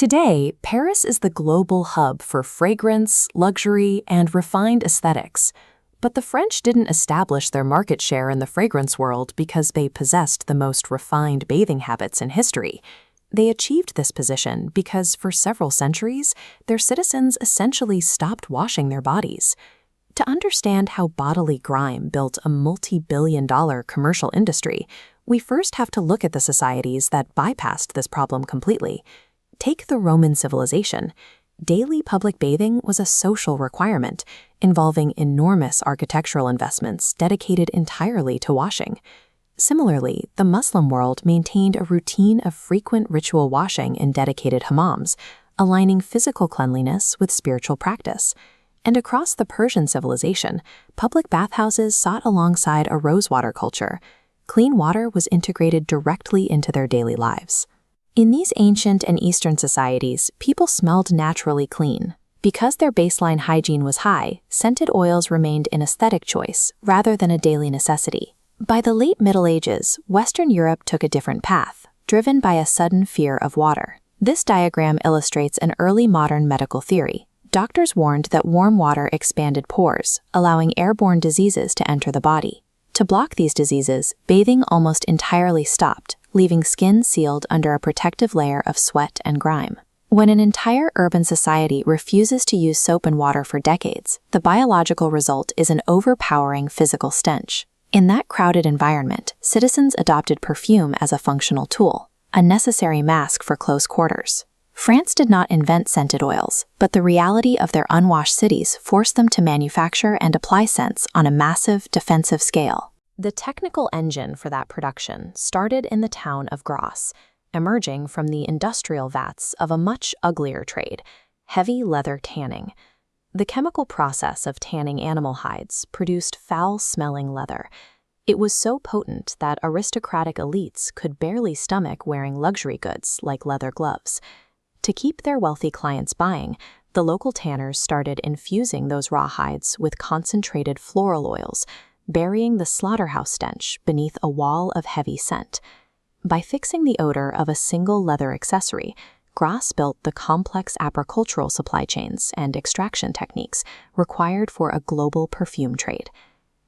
Today, Paris is the global hub for fragrance, luxury, and refined aesthetics. But the French didn't establish their market share in the fragrance world because they possessed the most refined bathing habits in history. They achieved this position because for several centuries, their citizens essentially stopped washing their bodies. To understand how bodily grime built a multi-billion-dollar commercial industry, we first have to look at the societies that bypassed this problem completely. Take the Roman civilization. Daily public bathing was a social requirement, involving enormous architectural investments dedicated entirely to washing. Similarly, the Muslim world maintained a routine of frequent ritual washing in dedicated hammams, aligning physical cleanliness with spiritual practice. And across the Persian civilization, public bathhouses sat alongside a rosewater culture. Clean water was integrated directly into their daily lives. In these ancient and Eastern societies, people smelled naturally clean. Because their baseline hygiene was high, scented oils remained an aesthetic choice rather than a daily necessity. By the late Middle Ages, Western Europe took a different path, driven by a sudden fear of water. This diagram illustrates an early modern medical theory. Doctors warned that warm water expanded pores, allowing airborne diseases to enter the body. To block these diseases, bathing almost entirely stopped, leaving skin sealed under a protective layer of sweat and grime. When an entire urban society refuses to use soap and water for decades, the biological result is an overpowering physical stench. In that crowded environment, citizens adopted perfume as a functional tool, a necessary mask for close quarters. France did not invent scented oils, but the reality of their unwashed cities forced them to manufacture and apply scents on a massive, defensive scale. The technical engine for that production started in the town of Grasse, emerging from the industrial vats of a much uglier trade, heavy leather tanning. The chemical process of tanning animal hides produced foul-smelling leather. It was so potent that aristocratic elites could barely stomach wearing luxury goods like leather gloves. To keep their wealthy clients buying, the local tanners started infusing those raw hides with concentrated floral oils, burying the slaughterhouse stench beneath a wall of heavy scent. By fixing the odor of a single leather accessory, Grasse built the complex agricultural supply chains and extraction techniques required for a global perfume trade.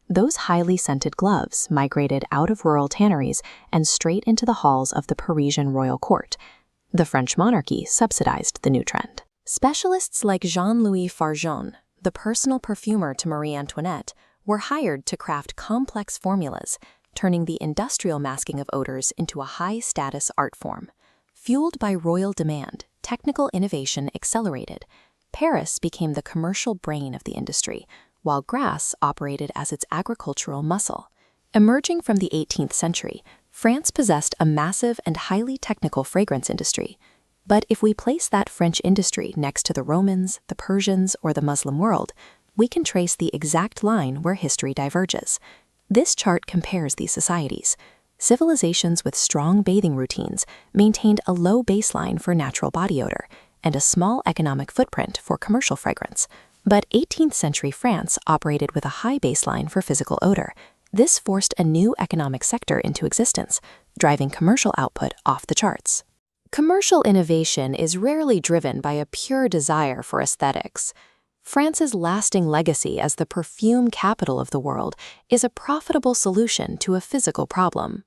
Those highly scented gloves migrated out of rural tanneries and straight into the halls of the Parisian royal court. The French monarchy subsidized the new trend. Specialists like Jean-Louis Fargeon, the personal perfumer to Marie Antoinette, were hired to craft complex formulas, turning the industrial masking of odors into a high-status art form. Fueled by royal demand, technical innovation accelerated. Paris became the commercial brain of the industry, while Grasse operated as its agricultural muscle. Emerging from the 18th century, France possessed a massive and highly technical fragrance industry. But if we place that French industry next to the Romans, the Persians, or the Muslim world, we can trace the exact line where history diverges. This chart compares these societies. Civilizations with strong bathing routines maintained a low baseline for natural body odor and a small economic footprint for commercial fragrance. But 18th century France operated with a high baseline for physical odor. This forced a new economic sector into existence, driving commercial output off the charts. Commercial innovation is rarely driven by a pure desire for aesthetics. France's lasting legacy as the perfume capital of the world is a profitable solution to a physical problem.